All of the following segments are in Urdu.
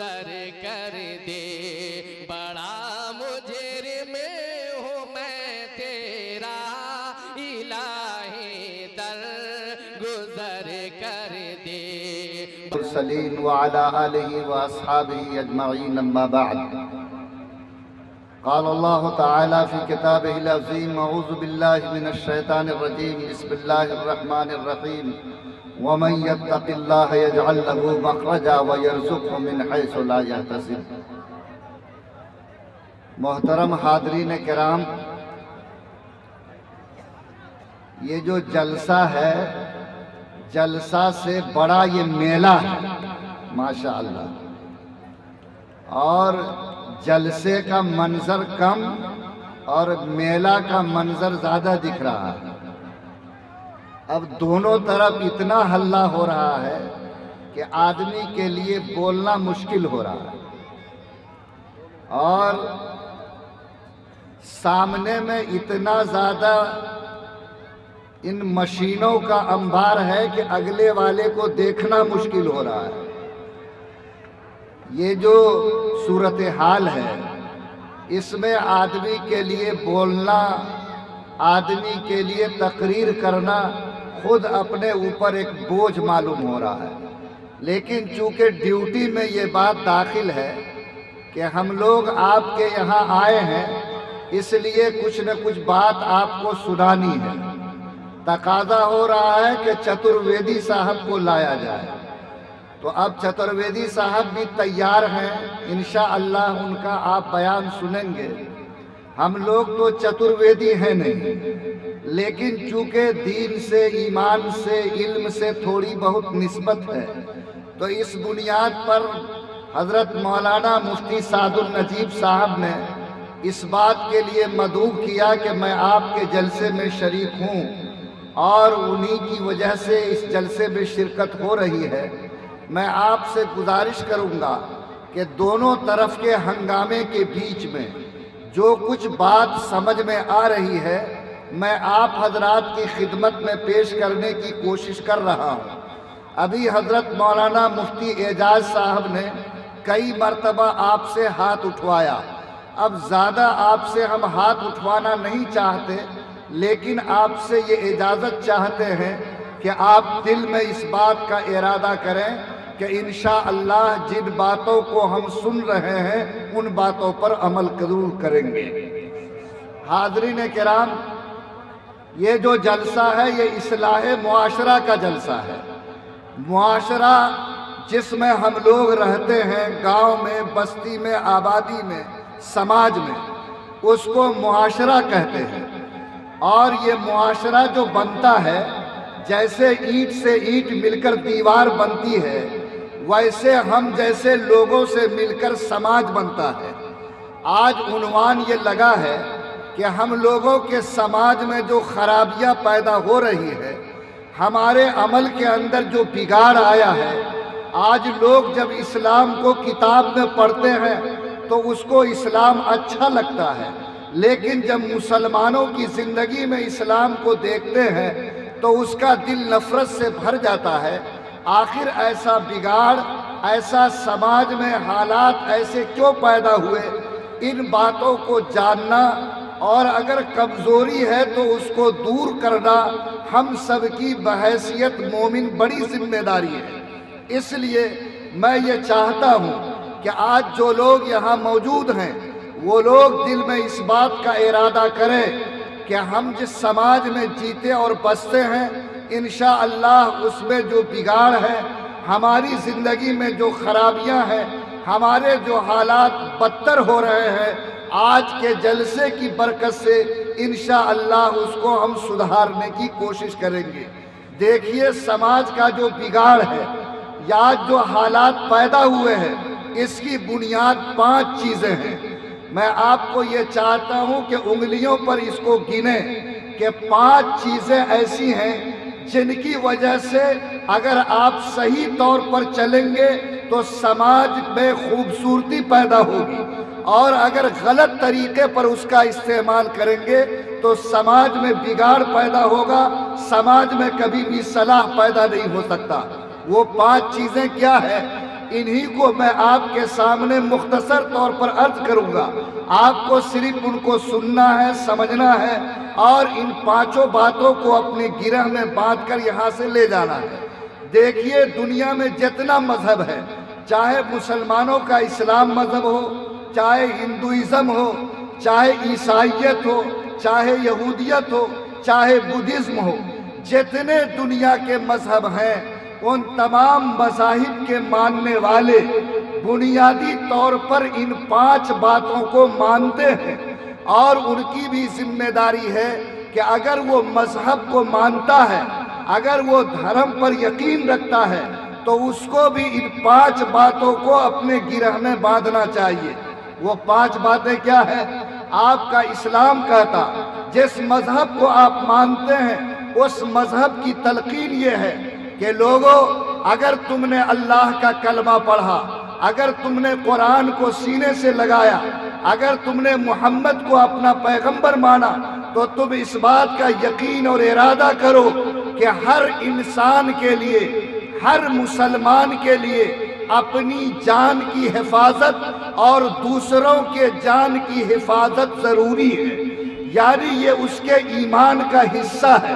گزر کر دے، بڑا مجرم ہوں میں تیرا الہی، در گزر کر دے۔ المرسلين وعلى آله وأصحابه أجمعين، أما بعد، قال الله تعالى في كتابه العظيم: أعوذ بالله من الشيطان الرجيم، بسم الله الرحمن الرحيم، ومن يتق الله يجعل له مخرجا ويرزقه من حيث لا يحتسب۔ محترم حاضرین کرام، یہ جو جلسہ ہے، جلسہ سے بڑا یہ میلہ ہے ماشاءاللہ، اور جلسے کا منظر کم اور میلہ کا منظر زیادہ دکھ رہا ہے۔ اب دونوں طرف اتنا ہلہ ہو رہا ہے کہ آدمی کے لیے بولنا مشکل ہو رہا ہے، اور سامنے میں اتنا زیادہ ان مشینوں کا انبار ہے کہ اگلے والے کو دیکھنا مشکل ہو رہا ہے۔ یہ جو صورتحال ہے، اس میں آدمی کے لیے بولنا، آدمی کے لیے تقریر کرنا خود اپنے اوپر ایک بوجھ معلوم ہو رہا ہے، لیکن چونکہ ڈیوٹی میں یہ بات داخل ہے کہ ہم لوگ آپ کے یہاں آئے ہیں، اس لیے کچھ نہ کچھ بات آپ کو سنانی ہے۔ تقاضا ہو رہا ہے کہ چترویدی صاحب کو لایا جائے، تو اب چترویدی صاحب بھی تیار ہیں، انشاءاللہ ان کا آپ بیان سنیں گے۔ ہم لوگ تو چترویدی ہیں نہیں، لیکن چونکہ دین سے، ایمان سے، علم سے تھوڑی بہت نسبت ہے، تو اس بنیاد پر حضرت مولانا مفتی سعد النجیب صاحب نے اس بات کے لیے مدعو کیا کہ میں آپ کے جلسے میں شریک ہوں، اور انہی کی وجہ سے اس جلسے میں شرکت ہو رہی ہے۔ میں آپ سے گزارش کروں گا کہ دونوں طرف کے ہنگامے کے بیچ میں جو کچھ بات سمجھ میں آ رہی ہے، میں آپ حضرات کی خدمت میں پیش کرنے کی کوشش کر رہا ہوں۔ ابھی حضرت مولانا مفتی اعجاز صاحب نے کئی مرتبہ آپ سے ہاتھ اٹھوایا، اب زیادہ آپ سے ہم ہاتھ اٹھوانا نہیں چاہتے، لیکن آپ سے یہ اجازت چاہتے ہیں کہ آپ دل میں اس بات کا ارادہ کریں کہ انشاءاللہ جن باتوں کو ہم سن رہے ہیں ان باتوں پر عمل ضرور کریں گے۔ حاضرین کرام، یہ جو جلسہ ہے یہ اصلاح معاشرہ کا جلسہ ہے۔ معاشرہ جس میں ہم لوگ رہتے ہیں، گاؤں میں، بستی میں، آبادی میں، سماج میں، اس کو معاشرہ کہتے ہیں۔ اور یہ معاشرہ جو بنتا ہے، جیسے اینٹ سے اینٹ مل کر دیوار بنتی ہے، ویسے ہم جیسے لوگوں سے مل کر سماج بنتا ہے۔ آج عنوان یہ لگا ہے کہ ہم لوگوں کے سماج میں جو خرابیاں پیدا ہو رہی ہے، ہمارے عمل کے اندر جو بگاڑ آیا ہے، آج لوگ جب اسلام کو کتاب میں پڑھتے ہیں تو اس کو اسلام اچھا لگتا ہے، لیکن جب مسلمانوں کی زندگی میں اسلام کو دیکھتے ہیں تو اس کا دل نفرت سے بھر جاتا ہے۔ آخر ایسا بگاڑ، ایسا سماج میں حالات ایسے کیوں پیدا ہوئے؟ ان باتوں کو جاننا، اور اگر کمزوری ہے تو اس کو دور کرنا ہم سب کی بحیثیت مومن بڑی ذمہ داری ہے۔ اس لیے میں یہ چاہتا ہوں کہ آج جو لوگ یہاں موجود ہیں، وہ لوگ دل میں اس بات کا ارادہ کریں کہ ہم جس سماج میں جیتے اور بستے ہیں، انشاءاللہ اس میں جو بگاڑ ہے، ہماری زندگی میں جو خرابیاں ہیں، ہمارے جو حالات بدتر ہو رہے ہیں، آج کے جلسے کی برکت سے انشاءاللہ اس کو ہم سدھارنے کی کوشش کریں گے۔ دیکھیے، سماج کا جو بگاڑ ہے یا جو حالات پیدا ہوئے ہیں، اس کی بنیاد 5 چیزیں ہیں۔ میں آپ کو یہ چاہتا ہوں کہ انگلیوں پر اس کو گنیں کہ 5 چیزیں ایسی ہیں جن کی وجہ سے اگر آپ صحیح طور پر چلیں گے تو سماج میں خوبصورتی پیدا ہوگی، اور اگر غلط طریقے پر اس کا استعمال کریں گے تو سماج میں بگاڑ پیدا ہوگا، سماج میں کبھی بھی صلاح پیدا نہیں ہو سکتا۔ وہ 5 چیزیں کیا ہے؟ انہی کو میں آپ کے سامنے مختصر طور پر عرض کروں گا۔ آپ کو صرف ان کو سننا ہے، سمجھنا ہے اور ان پانچوں باتوں کو اپنے گرہ میں باندھ کر یہاں سے لے جانا ہے۔ دیکھیے دنیا میں جتنا مذہب ہے، چاہے مسلمانوں کا اسلام مذہب ہو، چاہے ہندوازم ہو، چاہے عیسائیت ہو، چاہے یہودیت ہو، چاہے بدھزم ہو، جتنے دنیا کے مذہب ہیں ان تمام مذاہب کے ماننے والے بنیادی طور پر ان پانچ باتوں کو مانتے ہیں، اور ان کی بھی ذمہ داری ہے کہ اگر وہ مذہب کو مانتا ہے، اگر وہ دھرم پر یقین رکھتا ہے تو اس کو بھی ان پانچ باتوں کو اپنے گرہ میں باندھنا چاہیے۔ وہ پانچ باتیں کیا ہے؟ آپ کا اسلام کہتا جس مذہب کو آپ مانتے ہیں اس مذہب کی تلقین یہ ہے کہ لوگوں، اگر تم نے اللہ کا کلمہ پڑھا، اگر تم نے قرآن کو سینے سے لگایا، اگر تم نے محمد کو اپنا پیغمبر مانا، تو تم اس بات کا یقین اور ارادہ کرو کہ ہر انسان کے لیے، ہر مسلمان کے لیے اپنی جان کی حفاظت اور دوسروں کے جان کی حفاظت ضروری ہے، یعنی یہ اس کے ایمان کا حصہ ہے۔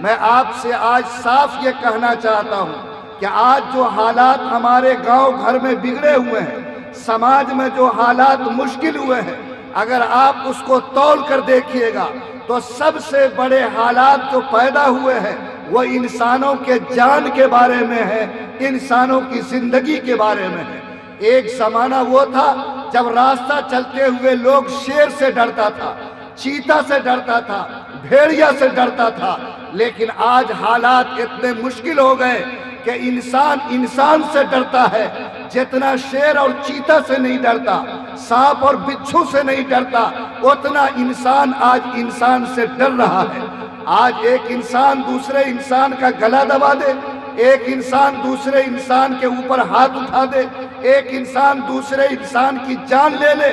میں آپ سے آج صاف یہ کہنا چاہتا ہوں کہ آج جو حالات ہمارے گاؤں گھر میں بگڑے ہوئے ہیں، سماج میں جو حالات مشکل ہوئے ہیں، اگر آپ اس کو تول کر دیکھیے گا تو سب سے بڑے حالات جو پیدا ہوئے ہیں وہ انسانوں کے جان کے بارے میں ہے، انسانوں کی زندگی کے بارے میں ہے۔ ایک زمانہ وہ تھا جب راستہ چلتے ہوئے لوگ شیر سے ڈرتا تھا، چیتا سے ڈرتا تھا، بھیڑیا سے ڈرتا تھا، لیکن آج حالات اتنے مشکل ہو گئے کہ انسان سے ڈرتا ہے جتنا شیر اور چیتا سے نہیں ڈرتا، سانپ اور بچھو سے نہیں ڈرتا، اتنا انسان آج انسان سے ڈر رہا ہے۔ آج ایک انسان دوسرے انسان کا گلا دبا دے، ایک انسان دوسرے انسان کے اوپر ہاتھ اٹھا دے، ایک انسان دوسرے انسان کی جان لے لے،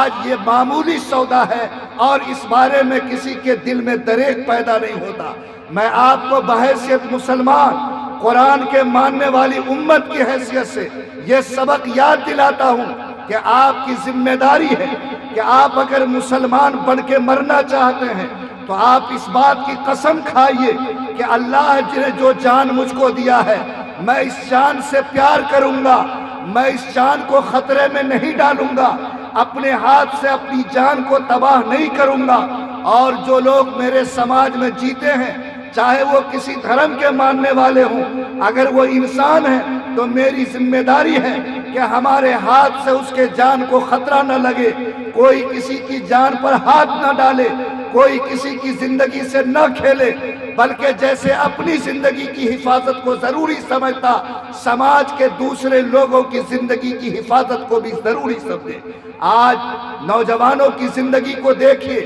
آج یہ معمولی سودا ہے اور اس بارے میں کسی کے دل میں دریغ پیدا نہیں ہوتا۔ میں آپ کو بحیثیت مسلمان، قرآن کے ماننے والی امت کی حیثیت سے یہ سبق یاد دلاتا ہوں کہ آپ کی ذمہ داری ہے کہ آپ اگر مسلمان بن کے مرنا چاہتے ہیں تو آپ اس بات کی قسم کھائیے کہ اللہ نے جو جان مجھ کو دیا ہے میں اس جان سے پیار کروں گا، میں اس جان کو خطرے میں نہیں ڈالوں گا، اپنے ہاتھ سے اپنی جان کو تباہ نہیں کروں گا۔ اور جو لوگ میرے سماج میں جیتے ہیں، چاہے وہ کسی دھرم کے ماننے والے ہوں، اگر وہ انسان ہیں تو میری ذمہ داری ہے کہ ہمارے ہاتھ سے اس کے جان کو خطرہ نہ لگے، کوئی کسی کی جان پر ہاتھ نہ ڈالے، کوئی کسی کی زندگی سے نہ کھیلے، بلکہ جیسے اپنی زندگی کی حفاظت کو ضروری سمجھتا، سماج کے دوسرے لوگوں کی زندگی کی حفاظت کو بھی ضروری سمجھے۔ آج نوجوانوں کی زندگی کو دیکھیے،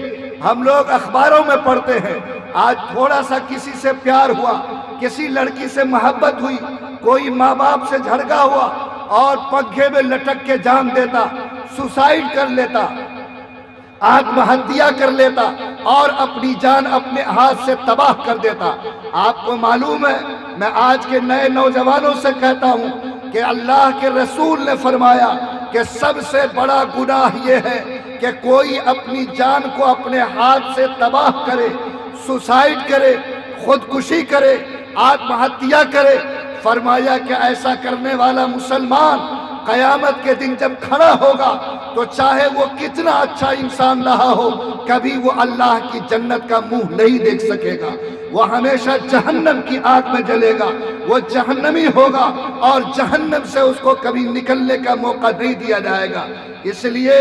ہم لوگ اخباروں میں پڑھتے ہیں، آج تھوڑا سا کسی سے پیار ہوا، کسی لڑکی سے محبت ہوئی، کوئی ماں باپ سے جھگڑا ہوا اور پنکھے میں لٹک کے جان دیتا، سوسائیڈ کر لیتا، آتم ہتیا کر لیتا اور اپنی جان اپنے ہاتھ سے تباہ کر دیتا۔ آپ کو معلوم ہے، میں آج کے نئے نوجوانوں سے کہتا ہوں کہ اللہ کے رسول نے فرمایا کہ سب سے بڑا گناہ یہ ہے کہ کوئی اپنی جان کو اپنے ہاتھ سے تباہ کرے، سوسائیڈ کرے، خودکشی کرے، آتم ہتیا کرے۔ فرمایا کہ ایسا کرنے والا مسلمان قیامت کے دن جب کھڑا ہوگا تو چاہے وہ کتنا اچھا انسان رہا ہو، کبھی وہ اللہ کی جنت کا منہ نہیں دیکھ سکے گا، وہ ہمیشہ جہنم کی آگ میں جلے گا، وہ جہنمی ہوگا اور جہنم سے اس کو کبھی نکلنے کا موقع نہیں دیا جائے گا۔ اس لیے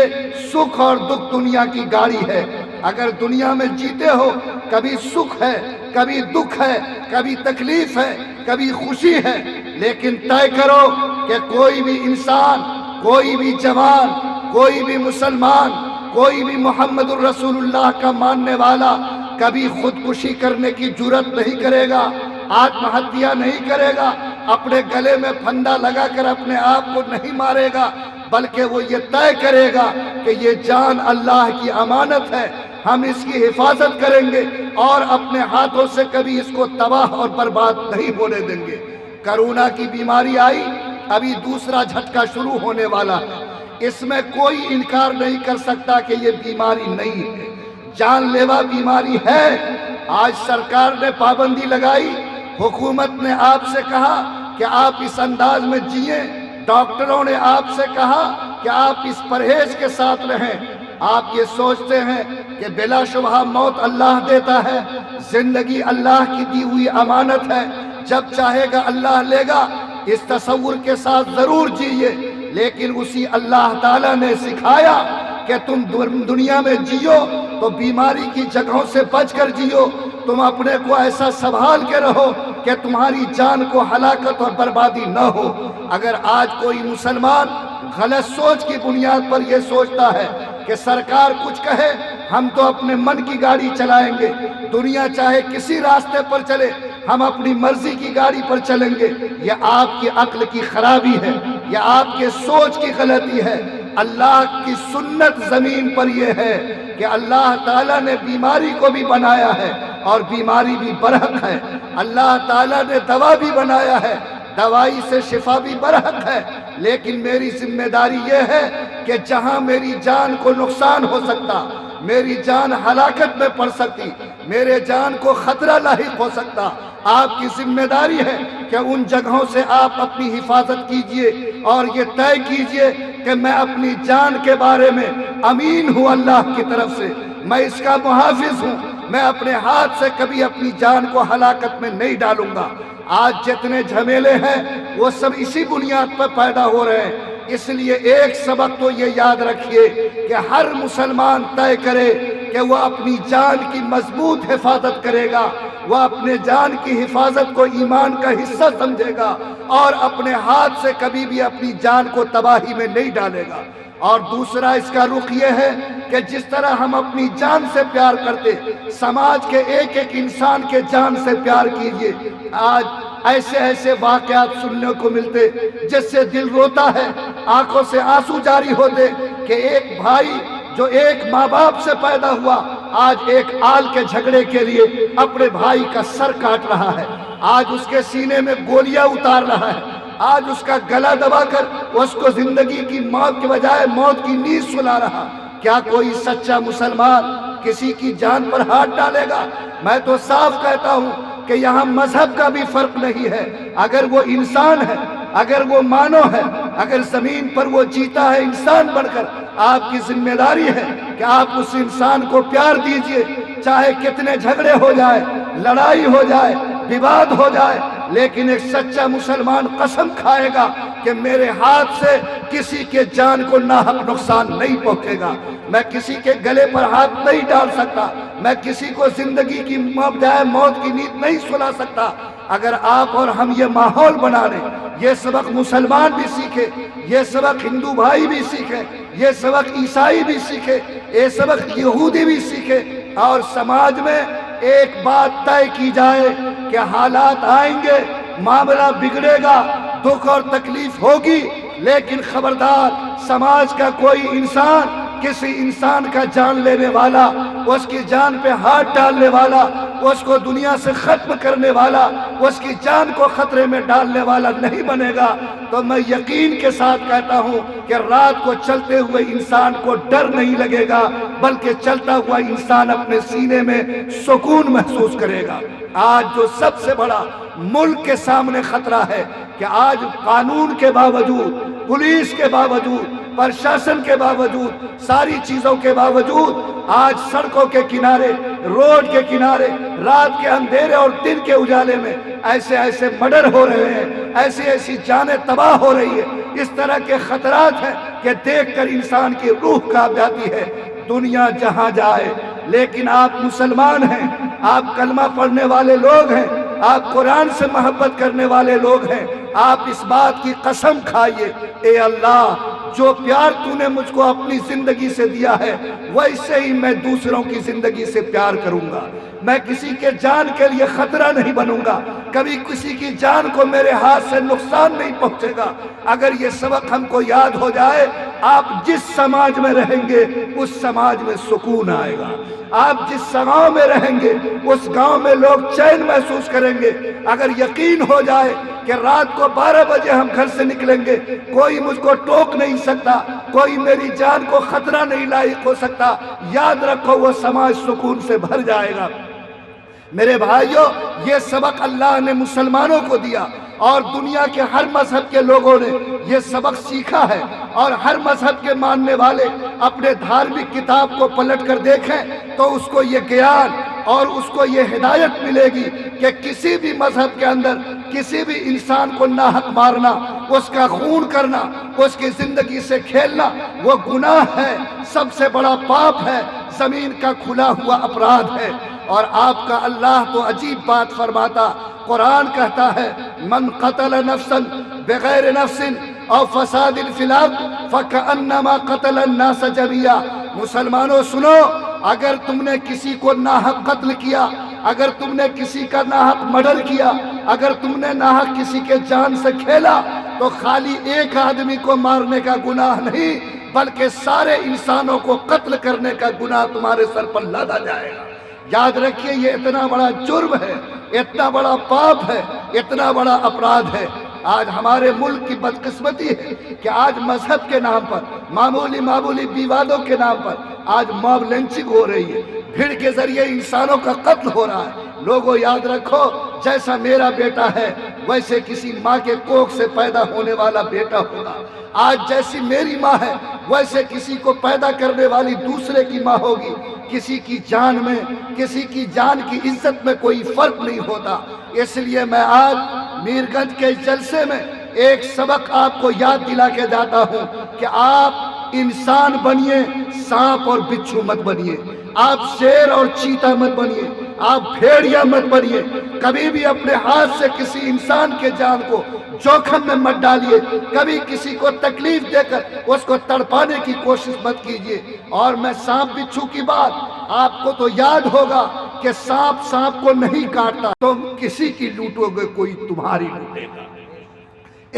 سکھ اور دکھ دنیا کی گاڑی ہے، اگر دنیا میں جیتے ہو کبھی سکھ ہے، کبھی دکھ ہے، کبھی تکلیف ہے، کبھی خوشی ہے، لیکن طے کرو کہ کوئی بھی انسان، کوئی بھی جوان، کوئی بھی مسلمان، کوئی بھی محمد الرسول اللہ کا ماننے والا کبھی خودکشی کرنے کی جرات نہیں کرے گا، آتم ہتیا نہیں کرے گا، اپنے گلے میں پھندا لگا کر اپنے آپ کو نہیں مارے گا، بلکہ وہ یہ طے کرے گا کہ یہ جان اللہ کی امانت ہے، ہم اس کی حفاظت کریں گے اور اپنے ہاتھوں سے کبھی اس کو تباہ اور برباد نہیں ہونے دیں گے۔ کرونا کی بیماری آئی ابھی دوسرا جھٹکا شروع ہونے والا ہے۔ اس میں کوئی انکار نہیں کر سکتا کہ یہ بیماری نہیں ہے، جان لیوا بیماری ہے۔ آج سرکار نے پابندی لگائی، حکومت نے آپ سے کہا کہ آپ اس انداز میں جئیں، ڈاکٹروں نے آپ سے کہا کہ آپ اس پرہیز کے ساتھ رہیں۔ آپ یہ سوچتے ہیں کہ بلا شبہ موت اللہ دیتا ہے، زندگی اللہ کی دی ہوئی امانت ہے، جب چاہے گا اللہ لے گا، اس تصور کے ساتھ ضرور جیئے۔ لیکن اسی اللہ تعالیٰ نے سکھایا کہ تم دنیا میں جیو تو بیماری کی جگہوں سے بچ کر جیو، تم اپنے کو ایسا سنبھال کے رہو کہ تمہاری جان کو ہلاکت اور بربادی نہ ہو۔ اگر آج کوئی مسلمان غلط سوچ کی بنیاد پر یہ سوچتا ہے کہ سرکار کچھ کہے ہم تو اپنے من کی گاڑی چلائیں گے، دنیا چاہے کسی راستے پر چلے ہم اپنی مرضی کی گاڑی پر چلیں گے، یہ آپ کی عقل کی خرابی ہے، یہ آپ کے سوچ کی غلطی ہے۔ اللہ کی سنت زمین پر یہ ہے کہ اللہ تعالیٰ نے بیماری کو بھی بنایا ہے اور بیماری بھی برحق ہے، اللہ تعالیٰ نے دوا بھی بنایا ہے، دوائی سے شفا بھی برحق ہے۔ لیکن میری ذمہ داری یہ ہے کہ جہاں میری جان کو نقصان ہو سکتا، میری جان ہلاکت میں پڑ سکتی، میرے جان کو خطرہ لاحق ہو سکتا، آپ کی ذمہ داری ہے کہ ان جگہوں سے آپ اپنی حفاظت کیجئے اور یہ طے کیجئے کہ میں اپنی جان کے بارے میں امین ہوں اللہ کی طرف سے، میں اس کا محافظ ہوں، میں اپنے ہاتھ سے کبھی اپنی جان کو ہلاکت میں نہیں ڈالوں گا۔ آج جتنے جھمیلے ہیں وہ سب اسی بنیاد پر پیدا ہو رہے ہیں۔ اس لیے ایک سبق تو یہ یاد رکھیے کہ ہر مسلمان طے کرے کہ وہ اپنی جان کی مضبوط حفاظت کرے گا، وہ اپنے جان کی حفاظت کو ایمان کا حصہ سمجھے گا اور اپنے ہاتھ سے کبھی بھی اپنی جان کو تباہی میں نہیں ڈالے گا۔ اور دوسرا اس کا رخ یہ ہے کہ جس طرح ہم اپنی جان سے پیار کرتے، سماج کے ایک ایک انسان کے جان سے پیار کیجئے۔ آج ایسے ایسے واقعات سننے کو ملتے جس سے دل روتا ہے، آنکھوں سے آنسو جاری ہوتے کہ ایک بھائی جو ایک ماں باپ سے پیدا ہوا آج ایک آل کے جھگڑے کے لیے اپنے بھائی کا سر کاٹ رہا ہے، آج اس کے سینے میں گولیاں اتار رہا ہے، آج اس کا گلا دبا کر اس کو زندگی کی موت کے بجائے موت کی نیند سلا رہا۔ کیا کوئی سچا مسلمان کسی کی جان پر ہاتھ ڈالے گا؟ میں تو صاف کہتا ہوں کہ یہاں مذہب کا بھی فرق نہیں ہے، اگر وہ انسان ہے، اگر وہ مانو ہے، اگر زمین پر وہ جیتا ہے انسان بن کر، آپ کی ذمہ داری ہے کہ آپ اس انسان کو پیار دیجئے، چاہے کتنے جھگڑے ہو جائے، لڑائی ہو جائے، وواد ہو جائے، لیکن ایک سچا مسلمان قسم کھائے گا کہ میرے ہاتھ سے کسی کے جان کو ناحق نقصان نہیں پہنچے گا، میں کسی کے گلے پر ہاتھ نہیں ڈال سکتا، میں کسی کو زندگی کی بجائے موت کی نیند نہیں سلا سکتا۔ اگر آپ اور ہم یہ ماحول بنا لیں، یہ سبق مسلمان بھی سیکھے، یہ سبق ہندو بھائی بھی سیکھے، یہ سبق عیسائی بھی سیکھے، یہ سبق یہودی بھی سیکھے، اور سماج میں ایک بات طے کی جائے کہ حالات آئیں گے، معاملہ بگڑے گا، دکھ اور تکلیف ہوگی، لیکن خبردار سماج کا کوئی انسان کسی انسان کا جان لینے والا، اس کی جان پہ ہاتھ ڈالنے والا، اس کو دنیا سے ختم کرنے والا، اس کی جان کو خطرے میں ڈالنے والا نہیں بنے گا۔ تو میں یقین کے ساتھ کہتا ہوں کہ رات کو چلتے ہوئے انسان کو ڈر نہیں لگے گا، بلکہ چلتا ہوا انسان اپنے سینے میں سکون محسوس کرے گا۔ آج جو سب سے بڑا ملک کے سامنے خطرہ ہے کہ آج قانون کے باوجود، پولیس کے باوجود، پرشاسن کے باوجود، ساری چیزوں کے باوجود آج سڑکوں کے کنارے، روڈ کے کنارے، رات کے اندھیرے اور دن کے اجالے میں ایسے ایسے مرڈر ہو رہے ہیں، ایسی ایسی جانیں تباہ ہو رہی ہیں، اس طرح کے خطرات ہیں کہ دیکھ کر انسان کی روح کانپ جاتی ہے۔ دنیا جہاں جائے، لیکن آپ مسلمان ہیں، آپ کلمہ پڑھنے والے لوگ ہیں، آپ قرآن سے محبت کرنے والے لوگ ہیں، آپ اس بات کی قسم کھائیے، اے اللہ جو پیار تو نے مجھ کو اپنی زندگی سے دیا ہے ویسے ہی میں دوسروں کی زندگی سے پیار کروں گا، میں کسی کے جان کے لیے خطرہ نہیں بنوں گا، کبھی کسی کی جان کو میرے ہاتھ سے نقصان نہیں پہنچے گا۔ اگر یہ سبق ہم کو یاد ہو جائے، آپ جس سماج میں رہیں گے اس سماج میں سکون آئے گا، آپ جس گاؤں میں رہیں گے اس گاؤں میں لوگ چین محسوس کریں گے۔ اگر یقین ہو جائے کہ رات کو 12 بجے ہم گھر سے نکلیں گے، کوئی مجھ کو ٹوک نہیں سکتا، کوئی میری جان کو خطرہ نہیں لاحق ہو سکتا، یاد رکھو وہ سماج سکون سے بھر جائے گا۔ میرے بھائیوں، یہ سبق اللہ نے مسلمانوں کو دیا اور دنیا کے ہر مذہب کے لوگوں نے یہ سبق سیکھا ہے، اور ہر مذہب کے ماننے والے اپنے دھارمک کتاب کو پلٹ کر دیکھیں تو اس کو یہ گیان اور اس کو یہ ہدایت ملے گی کہ کسی بھی مذہب کے اندر کسی بھی انسان کو ناحق مارنا، اس کا خون کرنا، اس کی زندگی سے کھیلنا وہ گناہ ہے، سب سے بڑا پاپ ہے، زمین کا کھلا ہوا اپرادھ ہے۔ اور آپ کا اللہ تو عجیب بات فرماتا، قرآن کہتا ہے من قتل نفسا بغیر نفس او فساد فی الارض فکأنما قتل الناس جميعا۔ مسلمانوں سنو، اگر تم نے کسی کو ناحق قتل کیا، اگر تم نے کسی کا ناحق مرڈر کیا، اگر تم نے ناحق کسی کے جان سے کھیلا، تو خالی ایک آدمی کو مارنے کا گناہ نہیں بلکہ سارے انسانوں کو قتل کرنے کا گناہ تمہارے سر پر لادا جائے گا۔ یاد رکھیے، یہ اتنا بڑا جرم ہے، اتنا بڑا پاپ ہے، اتنا بڑا اپرادھ ہے۔ آج ہمارے ملک کی بدقسمتی ہے کہ آج مذہب کے نام پر، معمولی ووادوں کے نام پر آج موب لنچنگ ہو رہی ہے، بھیڑ کے ذریعے انسانوں کا قتل ہو رہا ہے۔ لوگوں یاد رکھو، جیسا میرا بیٹا ہے ویسے کسی ماں کے کوکھ سے پیدا ہونے والا بیٹا ہوگا، آج جیسی میری ماں ہے ویسے کسی کو پیدا کرنے والی دوسرے کی ماں ہوگی۔ کسی کی جان میں، کسی کی جان کی عزت میں کوئی فرق نہیں ہوتا۔ اس لیے میں آج میرگنج کے جلسے میں ایک سبق آپ کو یاد دلا کے جاتا ہوں کہ آپ انسان بنیے، سانپ اور بچھو مت بنیے، آپ شیر اور چیتا مت بنیے، آپ بھیڑیا مت بنیے، کبھی بھی اپنے ہاتھ سے کسی انسان کے جان کو جوخم میں مت ڈالیے، کبھی کسی کو تکلیف دے کر اس کو تڑپانے کی کوشش مت کیجیے۔ اور میں سانپ بچھو کی بات آپ کو تو یاد ہوگا کہ سانپ کو نہیں کاٹتا، تم کسی کی لوٹو گے کوئی تمہاری لوٹے گا۔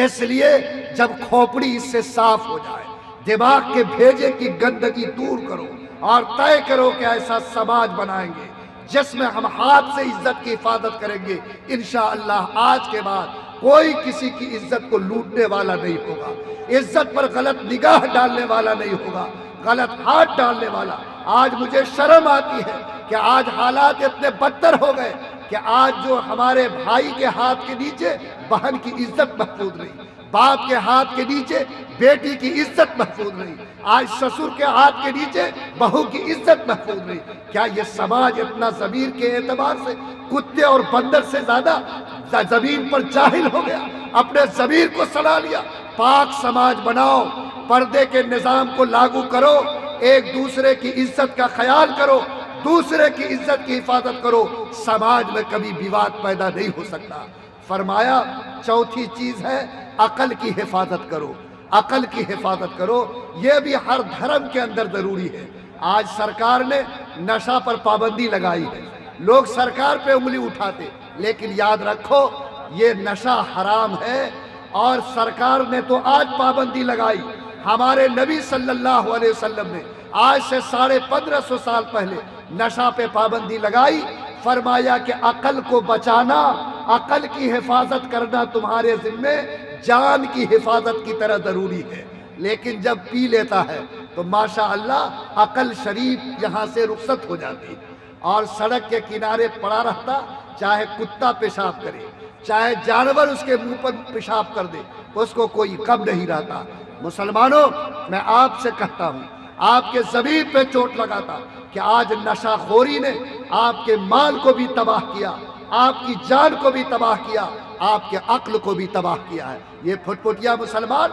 اس لیے جب کھوپڑی اس سے صاف ہو جائے، دماغ کے بھیجے کی گندگی دور کرو اور طے کرو کہ ایسا سماج بنائیں گے جس میں ہم ہاتھ سے عزت کی حفاظت کریں گے۔ انشاءاللہ آج کے بعد کوئی کسی کی عزت کو لوٹنے والا نہیں ہوگا، عزت پر غلط نگاہ ڈالنے والا نہیں ہوگا، غلط ہاتھ ڈالنے والا۔ آج مجھے شرم آتی ہے کہ آج حالات اتنے بدتر ہو گئے کہ آج جو ہمارے بھائی کے ہاتھ کے نیچے بہن کی عزت محفوظ نہیں، باپ کے ہاتھ کے نیچے بیٹی کی عزت محفوظ نہیں، آج سسر کے ہاتھ کے نیچے بہو کی عزت محفوظ نہیں۔ کیا یہ سماج اتنا ضمیر کے اعتبار سے کتے اور بندر سے زیادہ زمین پر جاہل ہو گیا؟ اپنے ضمیر کو سڑا لیا۔ پاک سماج بناؤ، پردے کے نظام کو لاگو کرو، ایک دوسرے کی عزت کا خیال کرو، دوسرے کی عزت کی حفاظت کرو، سماج میں کبھی وواد پیدا نہیں ہو سکتا۔ فرمایا چوتھی چیز ہے عقل کی حفاظت کرو، عقل کی حفاظت کرو۔ یہ بھی ہر دھرم کے اندر ضروری ہے۔ آج سرکار نے نشہ پر پابندی لگائی ہے، لوگ سرکار پہ انگلی اٹھاتے، لیکن یاد رکھو یہ نشہ حرام ہے، اور سرکار نے تو آج پابندی لگائی، ہمارے نبی صلی اللہ علیہ وسلم نے آج سے 1550 سال پہلے نشہ پہ پابندی لگائی۔ فرمایا کہ عقل کو بچانا، عقل کی حفاظت کرنا تمہارے ذمے جان کی حفاظت کی طرح ضروری ہے۔ لیکن جب پی لیتا ہے تو ماشاءاللہ عقل شریف یہاں سے رخصت ہو جاتی، اور سڑک کے کنارے پڑا رہتا، چاہے کتا پیشاب کرے، چاہے جانور اس کے منہ پر پیشاب کر دے، اس کو کوئی غم نہیں رہتا۔ مسلمانوں، میں آپ سے کہتا ہوں، آپ کے ضمیر پہ چوٹ لگاتا کہ آج نشہ خوری نے آپ کے مال کو بھی تباہ کیا، آپ کی جان کو بھی تباہ کیا، آپ کے عقل کو بھی تباہ کیا ہے۔ یہ پھٹ پھٹیا مسلمان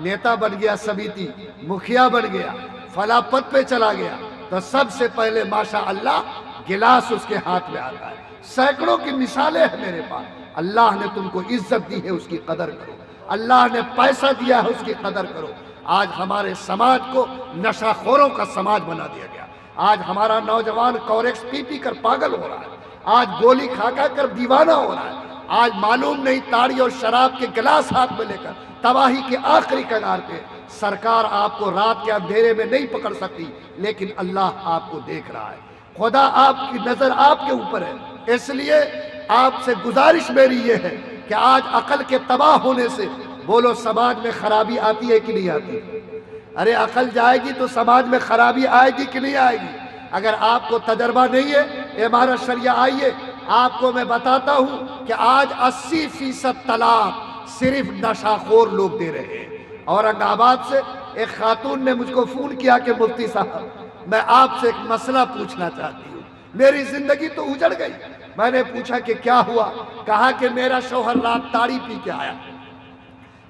نیتا بن گیا، سمیتی مکھیا بن گیا، فلاں پد پہ چلا گیا، تو سب سے پہلے ماشاءاللہ گلاس اس کے ہاتھ میں آتا ہے۔ سینکڑوں کی مثالیں ہیں میرے پاس۔ اللہ نے تم کو عزت دی ہے، اس کی قدر کرو، اللہ نے پیسہ دیا ہے، اس کی قدر کرو۔ آج ہمارے سماج کو نشہ خوروں کا سماج بنا دیا گیا۔ آج ہمارا نوجوان کوریکس پی پی کر پاگل ہو رہا ہے، آج گولی کھا کر دیوانہ ہو رہا ہے، آج معلوم نہیں تاڑی اور شراب کے گلاس ہاتھ میں لے کر تباہی کے آخری کگار پہ۔ سرکار آپ کو رات کے اندھیرے میں نہیں پکڑ سکتی، لیکن اللہ آپ کو دیکھ رہا ہے، خدا آپ کی نظر آپ کے اوپر ہے۔ اس لیے آپ سے گزارش میری یہ ہے کہ آج عقل کے تباہ ہونے سے بولو سماج میں خرابی آتی ہے کہ نہیں آتی؟ ارے عقل جائے گی تو سماج میں خرابی آئے گی کہ نہیں آئے گی؟ اگر آپ کو تجربہ نہیں ہے امارت شریعہ آئیے آپ کو میں بتاتا ہوں کہ آج 80% طلاق صرف نشہ خور لوگ دے رہے ہیں۔ اورنگ آباد سے ایک خاتون نے مجھ کو فون کیا کہ مفتی صاحب میں آپ سے ایک مسئلہ پوچھنا چاہتی ہوں، میری زندگی تو اجڑ گئی۔ میں نے پوچھا کہ کیا ہوا؟ کہا کہ میرا شوہر رات تاڑی پی کے آیا،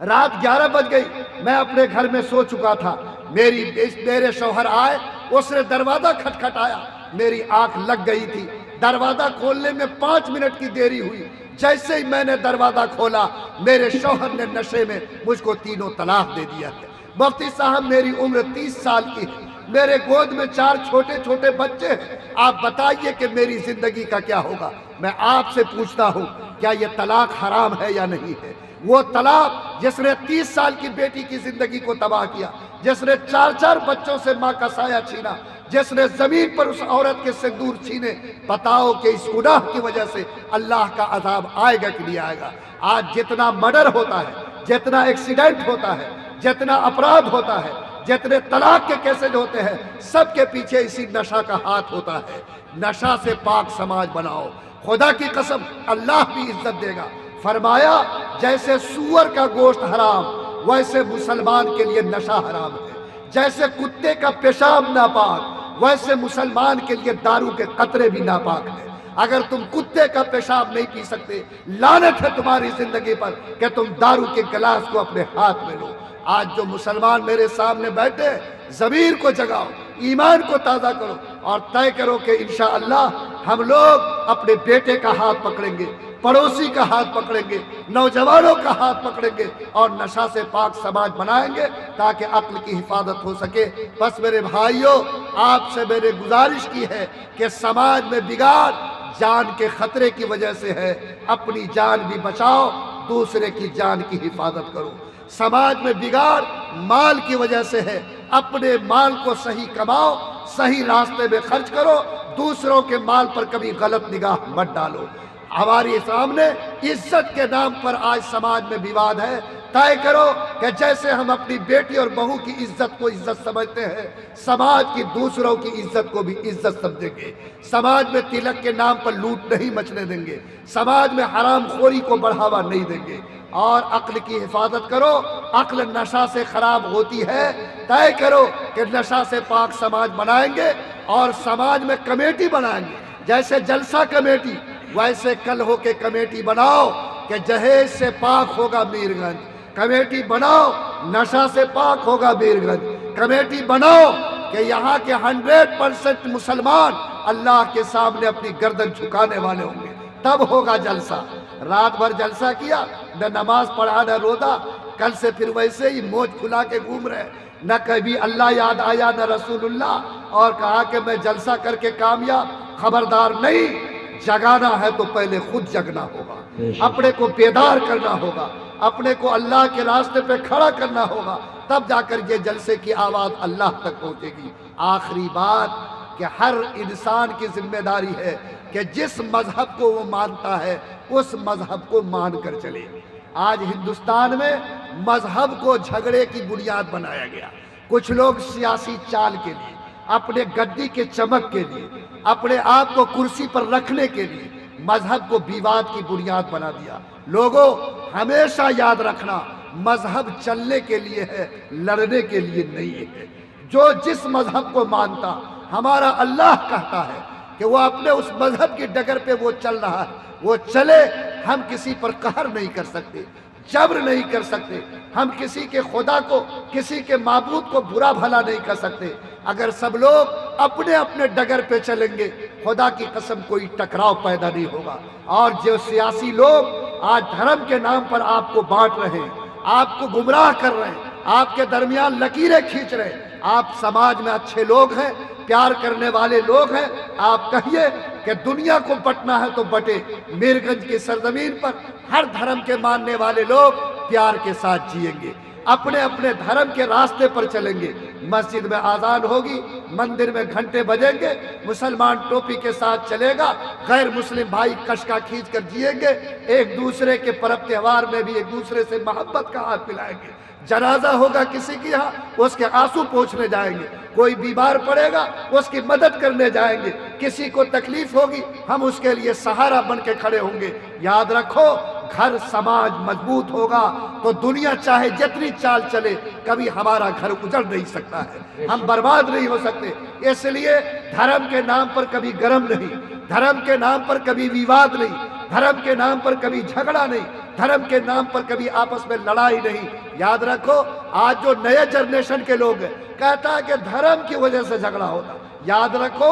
رات 11 بج گئی، میں اپنے گھر میں سو چکا تھا، میرے شوہر آئے، اس نے دروازہ کھٹکھٹایا، میری آنکھ لگ گئی تھی، دروازہ کھولنے میں 5 منٹ کی دیری ہوئی، جیسے ہی میں نے دروازہ کھولا میرے شوہر نے نشے میں مجھ کو 3 طلاق دے دیا ہے۔ مفتی صاحب میری عمر 30 سال کی ہے، میرے گود میں 4 چھوٹے چھوٹے بچے ہیں، آپ بتائیے کہ میری زندگی کا کیا ہوگا؟ میں آپ سے پوچھتا ہوں کیا یہ طلاق حرام ہے یا نہیں ہے؟ وہ طلاق جس نے 30 سال کی بیٹی کی زندگی کو تباہ کیا، جس نے 4 بچوں سے ماں کا سایہ چھینا، جس نے زمین پر اس عورت کے سندور چھینے، بتاؤ کہ اس گناہ کی وجہ سے اللہ کا عذاب آئے گا کہ نہیں آئے گا؟ آج جتنا مرڈر ہوتا ہے، جتنا ایکسیڈنٹ ہوتا ہے، جتنا اپرادھ ہوتا ہے، جتنے طلاق کے کیسز ہوتے ہیں، سب کے پیچھے اسی نشہ کا ہاتھ ہوتا ہے۔ نشہ سے پاک سماج بناؤ، خدا کی قسم اللہ بھی عزت دے گا۔ فرمایا جیسے سور کا گوشت حرام ویسے مسلمان کے لیے نشہ حرام ہے، جیسے کتے کا پیشاب ناپاک ویسے مسلمان کے لیے دارو کے قطرے بھی ناپاک ہیں۔ اگر تم کتے کا پیشاب نہیں پی سکتے، لعنت ہے تمہاری زندگی پر کہ تم دارو کے گلاس کو اپنے ہاتھ میں لو۔ آج جو مسلمان میرے سامنے بیٹھے، ضمیر کو جگاؤ، ایمان کو تازہ کرو اور طے کرو کہ انشاءاللہ ہم لوگ اپنے بیٹے کا ہاتھ پکڑیں گے، پڑوسی کا ہاتھ پکڑیں گے، نوجوانوں کا ہاتھ پکڑیں گے اور نشہ سے پاک سماج بنائیں گے تاکہ عقل کی حفاظت ہو سکے۔ بس میرے بھائیوں، آپ سے میں نے گزارش کی ہے کہ سماج میں بگاڑ جان کے خطرے کی وجہ سے ہے، اپنی جان بھی بچاؤ، دوسرے کی جان کی حفاظت کرو۔ سماج میں بگاڑ مال کی وجہ سے ہے، اپنے مال کو صحیح کماؤ، صحیح راستے میں خرچ کرو، دوسروں کے مال پر کبھی غلط نگاہ مت ڈالو۔ ہماری سامنے عزت کے نام پر آج سماج میں وواد ہے، طے کرو کہ جیسے ہم اپنی بیٹی اور بہو کی عزت کو عزت سمجھتے ہیں، سماج کی دوسروں کی عزت کو بھی عزت سمجھیں گے۔ سماج میں تلک کے نام پر لوٹ نہیں مچنے دیں گے، سماج میں حرام خوری کو بڑھاوا نہیں دیں گے، اور عقل کی حفاظت کرو۔ عقل نشہ سے خراب ہوتی ہے، طے کرو کہ نشہ سے پاک سماج بنائیں گے اور سماج میں کمیٹی بنائیں گے، جیسے جلسہ کمیٹی ویسے کل ہو کے کمیٹی بناؤ کہ جہیز سے پاک ہوگا میرگنج، کمیٹی بناؤ نشہ سے پاک ہوگا میرگنج، کمیٹی بناؤ کہ یہاں کے 100% مسلمان اللہ کے سامنے اپنی گردن جھکانے والے ہوں گے، تب ہوگا جلسہ۔ رات بھر جلسہ کیا، نہ نماز پڑھا نہ روزہ، کل سے پھر ویسے ہی موج کھلا کے گھوم رہے، نہ کبھی اللہ یاد آیا نہ رسول اللہ، اور کہا کہ میں جلسہ کر کے کامیاب۔ خبردار نہیں، جگانا ہے تو پہلے خود جگنا ہوگا، اپنے کو بیدار کرنا ہوگا، اپنے کو اللہ کے راستے پہ کھڑا کرنا ہوگا، تب جا کر یہ جلسے کی آواز اللہ تک پہنچے گی۔ آخری بات کہ ہر انسان کی ذمہ داری ہے کہ جس مذہب کو وہ مانتا ہے اس مذہب کو مان کر چلے۔ آج ہندوستان میں مذہب کو جھگڑے کی بنیاد بنایا گیا، کچھ لوگ سیاسی چال کے لیے، اپنے گدی کے چمک کے لیے، اپنے آپ کو کرسی پر رکھنے کے لیے مذہب کو وواد کی بنیاد بنا دیا۔ لوگوں ہمیشہ یاد رکھنا، مذہب چلنے کے لیے ہے، لڑنے کے لیے نہیں ہے۔ جو جس مذہب کو مانتا، ہمارا اللہ کہتا ہے کہ وہ اپنے اس مذہب کی ڈگر پہ وہ چل رہا ہے، وہ چلے۔ ہم کسی پر قہر نہیں کر سکتے، جبر نہیں کر سکتے، ہم کسی کے خدا کو، کسی کے معبود کو برا بھلا نہیں کر سکتے۔ اگر سب لوگ اپنے اپنے ڈگر پہ چلیں گے، خدا کی قسم کوئی ٹکراؤ پیدا نہیں ہوگا۔ اور جو سیاسی لوگ آج دھرم کے نام پر آپ کو بانٹ رہے ہیں، آپ کو گمراہ کر رہے ہیں، آپ کے درمیان لکیریں کھینچ رہے ہیں، آپ سماج میں اچھے لوگ ہیں، پیار کرنے والے لوگ ہیں، آپ کہیے کہ دنیا کو بٹنا ہے تو بٹے۔ میرگنج کی سرزمین پر ہر دھرم کے ماننے والے لوگ پیار کے ساتھ جئیں گے۔ اپنے اپنے دھرم کے راستے پر چلیں گے۔ مسجد میں آذان ہوگی، مندر میں گھنٹے بجیں گے، مسلمان ٹوپی کے ساتھ چلے گا، غیر مسلم بھائی کشکا کھینچ کر جیئیں گے، ایک دوسرے کے پرب تہوار میں بھی ایک دوسرے سے محبت کا ہاتھ ملائیں گے۔ جنازہ ہوگا کسی کی یہاں، اس کے آنسو پوچھنے جائیں گے، کوئی بیمار پڑے گا اس کی مدد کرنے جائیں گے، کسی کو تکلیف ہوگی ہم اس کے لیے سہارا بن کے کھڑے ہوں گے۔ یاد رکھو، گھر سماج مضبوط ہوگا تو دنیا چاہے جتنی چال چلے کبھی ہمارا گھر اجڑ نہیں سکتا ہے، ہم برباد نہیں ہو سکتے۔ اس لیے دھرم کے نام پر کبھی گرم نہیں، دھرم کے نام پر کبھی ویواد نہیں، دھرم کے نام پر کبھی جھگڑا نہیں، دھرم کے نام پر کبھی آپس میں لڑائی نہیں۔ یاد رکھو، آج جو نئے جنریشن کے لوگ ہیں کہتا ہے کہ دھرم کی وجہ سے جھگڑا ہوتا، یاد رکھو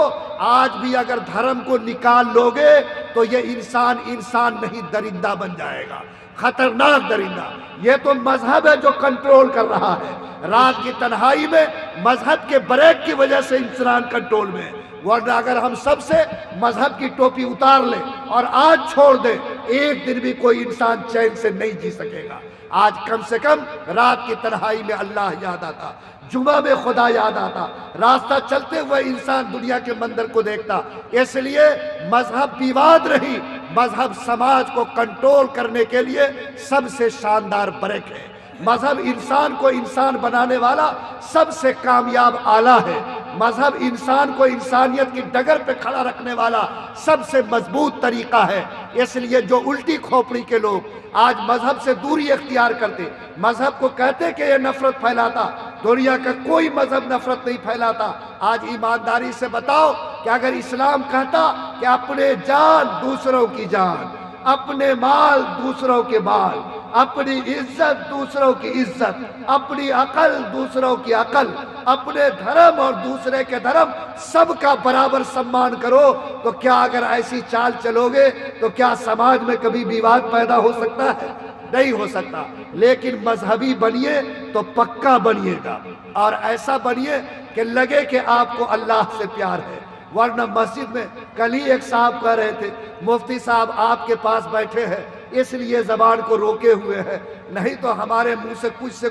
آج بھی اگر دھرم کو نکال لوگے تو یہ انسان نہیں درندہ بن جائے گا، خطرناک درندہ۔ یہ تو مذہب ہے جو کنٹرول کر رہا ہے، رات کی تنہائی میں مذہب کے بریک کی وجہ سے انسان کنٹرول میں ہے، ورنہ اگر ہم سب سے مذہب کی ٹوپی اتار لیں اور آج چھوڑ دیں، ایک دن بھی کوئی انسان چین سے نہیں جی سکے گا۔ آج کم سے کم رات کی تنہائی میں اللہ یاد آتا، جمعہ میں خدا یاد آتا، راستہ چلتے ہوئے انسان دنیا کے منظر کو دیکھتا۔ اس لیے مذہب ویواد نہیں، مذہب سماج کو کنٹرول کرنے کے لیے سب سے شاندار بریک ہے۔ مذہب انسان کو انسان بنانے والا سب سے کامیاب آلہ ہے، مذہب انسان کو انسانیت کی ڈگر پہ کھڑا رکھنے والا سب سے مضبوط طریقہ ہے۔ اس لیے جو الٹی کھوپڑی کے لوگ آج مذہب سے دوری اختیار کرتے، مذہب کو کہتے کہ یہ نفرت پھیلاتا، دنیا کا کوئی مذہب نفرت نہیں پھیلاتا۔ آج ایمانداری سے بتاؤ کہ اگر اسلام کہتا کہ اپنے جان دوسروں کی جان، اپنے مال دوسروں کے مال، اپنی عزت دوسروں کی عزت، اپنی عقل دوسروں کی عقل، اپنے دھرم اور دوسرے کے دھرم سب کا برابر سمان کرو، تو کیا اگر ایسی چال چلو گے تو کیا سماج میں کبھی ویواد پیدا ہو سکتا ہے؟ نہیں ہو سکتا۔ لیکن مذہبی بنیے تو پکا بنیے گا، اور ایسا بنیے کہ لگے کہ آپ کو اللہ سے پیار ہے۔ ورنہ مسجد میں کل ہی ایک صاحب کہہ رہے تھے، مفتی صاحب آپ کے پاس بیٹھے ہیں اس لیے زبان کو روکے ہوئے ہیں، نہیں تو ہمارے منہ سے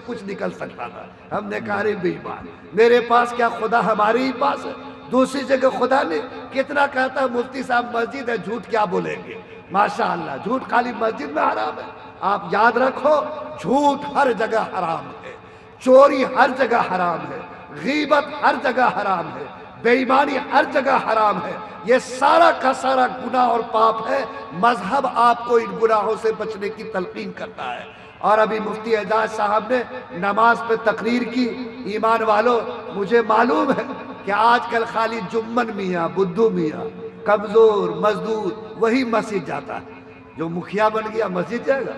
کچھ نکل سکتا تھا۔ ہم نے کہا بے ایمان، میرے پاس کیا خدا ہمارے ہی پاس ہے؟ دوسری جگہ خدا نے کتنا کہتا ہے مفتی صاحب مسجد ہے، جھوٹ کیا بولیں گے؟ ماشاءاللہ جھوٹ خالی مسجد میں حرام ہے؟ آپ یاد رکھو، جھوٹ ہر جگہ حرام ہے، چوری ہر جگہ حرام ہے، غیبت ہر جگہ حرام ہے، بے ایمانی ہر جگہ حرام ہے۔ یہ سارا کا سارا گناہ اور پاپ ہے۔ مذہب آپ کو ان گناہوں سے بچنے کی تلقین کرتا ہے۔ اور ابھی مفتی اعجاز صاحب نے نماز پہ تقریر کی۔ ایمان والو، مجھے معلوم ہے کہ آج کل خالی جمن میاں، بدھو میاں، کمزور مزدور وہی مسجد جاتا ہے۔ جو مکھیا بن گیا مسجد جائے گا،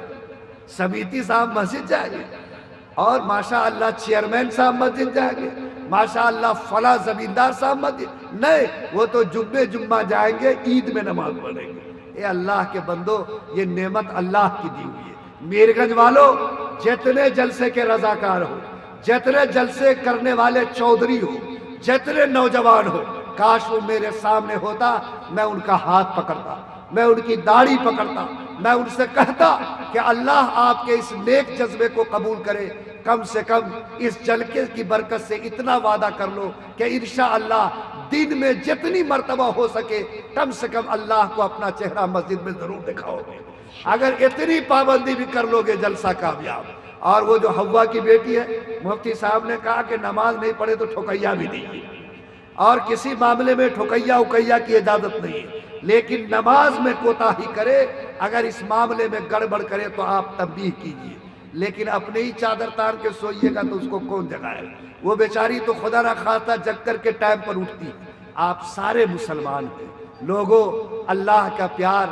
سمیتی صاحب مسجد جائیں گے، اور ماشاءاللہ چیئرمین صاحب مسجد جائیں گے، ماشاءاللہ فلاں زمیندار صاحب مسجد نہیں، وہ تو جمعہ جائیں گے، عید میں نماز پڑھیں گے۔ اے اللہ کے بندو، یہ نعمت اللہ کی دی ہوئی ہے۔ میرگنج والو، جتنے جلسے کے رضاکار ہو، جتنے جلسے کرنے والے چودھری ہو، جتنے نوجوان ہو، کاش وہ میرے سامنے ہوتا، میں ان کا ہاتھ پکڑتا، میں ان کی داڑھی پکڑتا، میں ان سے کہتا کہ اللہ آپ کے اس نیک جذبے کو قبول کرے۔ کم سے کم اس جلسے کی برکت سے اتنا وعدہ کر لو کہ انشاءاللہ دن میں جتنی مرتبہ ہو سکے کم سے کم اللہ کو اپنا چہرہ مسجد میں ضرور دکھاؤ گے۔ اگر اتنی پابندی بھی کر لو گے جلسہ کامیاب۔ اور وہ جو حوا کی بیٹی ہے، مفتی صاحب نے کہا کہ نماز نہیں پڑھے تو ٹھوکیا بھی نہیں، اور کسی معاملے میں ٹھوکیا اکیا کی اجازت نہیں ہے، لیکن نماز میں کوتاہی کرے، اگر اس معاملے میں گڑبڑ کرے تو آپ تنبیہ کیجئے، لیکن اپنے ہی چادر تان کے سوئیے گا تو اس کو کون جگائے؟ وہ بیچاری تو خدا نہ خواستہ جگ کر کے ٹائم پر اٹھتی۔ آپ سارے مسلمان ہیں لوگوں، اللہ کا پیار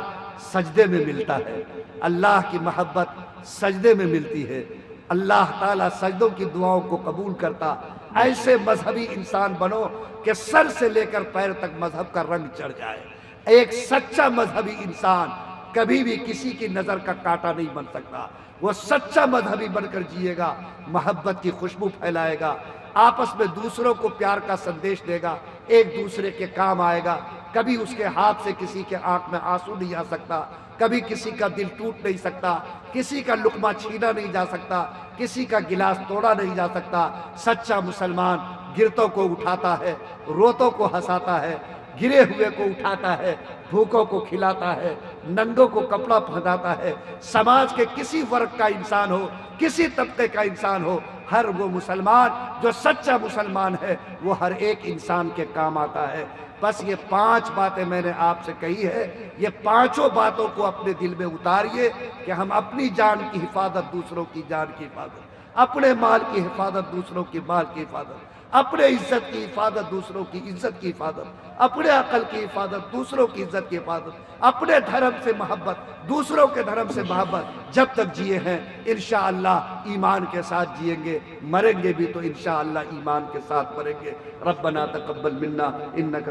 سجدے میں ملتا ہے، اللہ کی محبت سجدے میں ملتی ہے، اللہ تعالیٰ سجدوں کی دعاؤں کو قبول کرتا۔ ایسے مذہبی انسان بنو کہ سر سے لے کر پیر تک مذہب کا رنگ چڑھ جائے۔ ایک سچا مذہبی انسان کبھی بھی کسی کی نظر کا کانٹا نہیں بن سکتا۔ وہ سچا مذہبی بن کر جیے گا، محبت کی خوشبو پھیلائے گا، آپس میں دوسروں کو پیار کا سندیش دے گا، ایک دوسرے کے کام آئے گا۔ کبھی اس کے ہاتھ سے کسی کے آنکھ میں آنسو نہیں آ سکتا، کبھی کسی کا دل ٹوٹ نہیں سکتا، کسی کا لقمہ چھینا نہیں جا سکتا، کسی کا گلاس توڑا نہیں جا سکتا۔ سچا مسلمان گرتوں کو اٹھاتا ہے، روتوں کو ہنساتا ہے، گرے ہوئے کو اٹھاتا ہے، بھوکوں کو کھلاتا ہے، ننگوں کو کپڑا پہناتا ہے۔ سماج کے کسی ورگ کا انسان ہو، کسی طبقے کا انسان ہو، ہر وہ مسلمان جو سچا مسلمان ہے وہ ہر ایک انسان کے کام آتا ہے۔ بس یہ 5 باتیں میں نے آپ سے کہی ہے، یہ 5 باتوں کو اپنے دل میں اتاریے کہ ہم اپنی جان کی حفاظت، دوسروں کی جان کی حفاظت، اپنے مال کی حفاظت، دوسروں کی مال کی حفاظت، اپنے عزت کی حفاظت، دوسروں کی عزت کی حفاظت، اپنے عقل کی حفاظت، دوسروں کی عزت کی حفاظت، اپنے دھرم سے محبت، دوسروں کے دھرم سے محبت جب تک جیے ہیں انشاءاللہ ایمان کے ساتھ جئیں گے، مریں گے بھی تو انشاءاللہ ایمان کے ساتھ مریں گے۔ ربنا تقبل منا انک